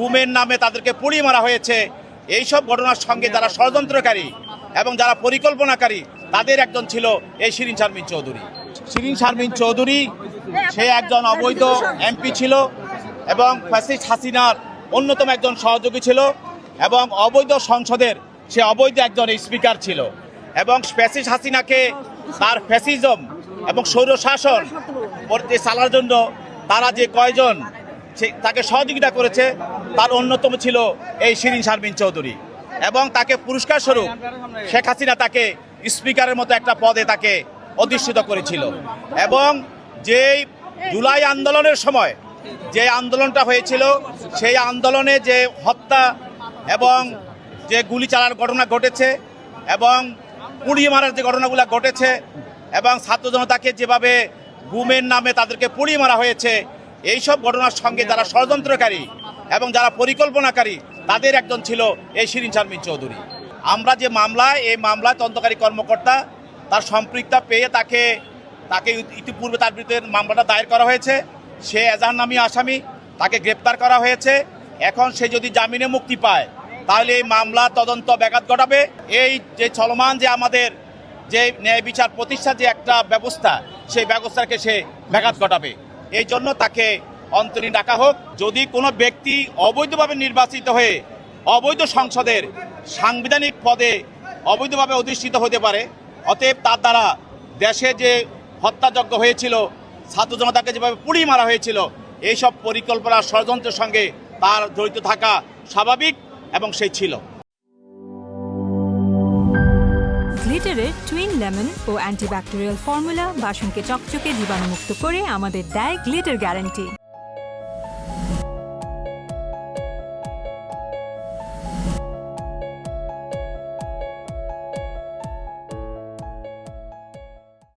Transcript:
গুমের নামে তাদেরকে পুড়িয়ে মারা হয়েছে। এইসব ঘটনার সঙ্গে যারা ষড়যন্ত্রকারী এবং যারা পরিকল্পনাকারী তাদের একজন ছিল এই শিরিন শারমিন চৌধুরী। শিরিন শারমিন চৌধুরী সে একজন অবৈধ এমপি ছিল এবং ফ্যাসিস্ট হাসিনার অন্যতম একজন সহযোগী ছিল এবং অবৈধ সংসদের সে অবৈধ একজন স্পিকার ছিল এবং ফ্যাসিস্ট হাসিনাকে তার ফ্যাসিজম এবং স্বৈরশাসন চালার জন্য তারা যে কয়জন তাকে সহযোগিতা করেছে তার অন্যতম ছিল এই শিরিন শারমিন চৌধুরী এবং তাকে পুরস্কার স্বরূপ শেখ হাসিনা তাকে স্পিকারের মতো একটা পদে তাকে অধিষ্ঠিত করেছিল। এবং যেই জুলাই আন্দোলনের সময় যে আন্দোলনটা হয়েছিল সেই আন্দোলনে যে হত্যা এবং যে গুলি চালার ঘটনা ঘটেছে এবং পুড়িয়ে মারার যে ঘটনাগুলো ঘটেছে এবং ছাত্র জনতাকে যেভাবে গুমের নামে তাদেরকে পুড়িয়ে মারা হয়েছে, এইসব ঘটনার সঙ্গে যারা ষড়যন্ত্রকারী এবং যারা পরিকল্পনাকারী তাদের একজন ছিল এই শিরিন শারমিন চৌধুরী। আমরা যে এই মামলায় তদন্তকারী কর্মকর্তা তার সম্পৃক্ততা পেয়ে তাকে ইতিপূর্বে তার বিরুদ্ধে মামলাটা দায়ের করা হয়েছে। সে এজাহার নামী আসামি, তাকে গ্রেপ্তার করা হয়েছে। এখন সে যদি জামিনে মুক্তি পায় তাহলে এই মামলা তদন্ত ব্যাঘাত ঘটাবে। এই যে চলমান যে আমাদের যে ন্যায় বিচার প্রতিষ্ঠার যে একটা ব্যবস্থা, সেই ব্যবস্থাকে সে ব্যাঘাত ঘটাবে। এই জন্য তাকে অন্তরীণ রাখা হোক। যদি কোনো ব্যক্তি অবৈধভাবে নির্বাচিত হয়ে অবৈধ সংসদের সাংবিধানিক পদে অবৈধভাবে অধিষ্ঠিত হতে পারে, অতএব তার দ্বারা দেশে যে হত্যাযজ্ঞ হয়েছিল, ছাত্র জনতাকে যেভাবে পুড়িয়ে মারা হয়েছিল, এইসব পরিকল্পনা ষড়যন্ত্রের সঙ্গে তার জড়িত থাকা স্বাভাবিক এবং সেই ছিল। গ্লিটারের টুইন লেমন ও অ্যান্টিব্যাকটেরিয়াল ফর্মুলা বাসনকে চকচকে জীবাণুমুক্ত করে আমাদের দেয় গ্লিটার গ্যারান্টি।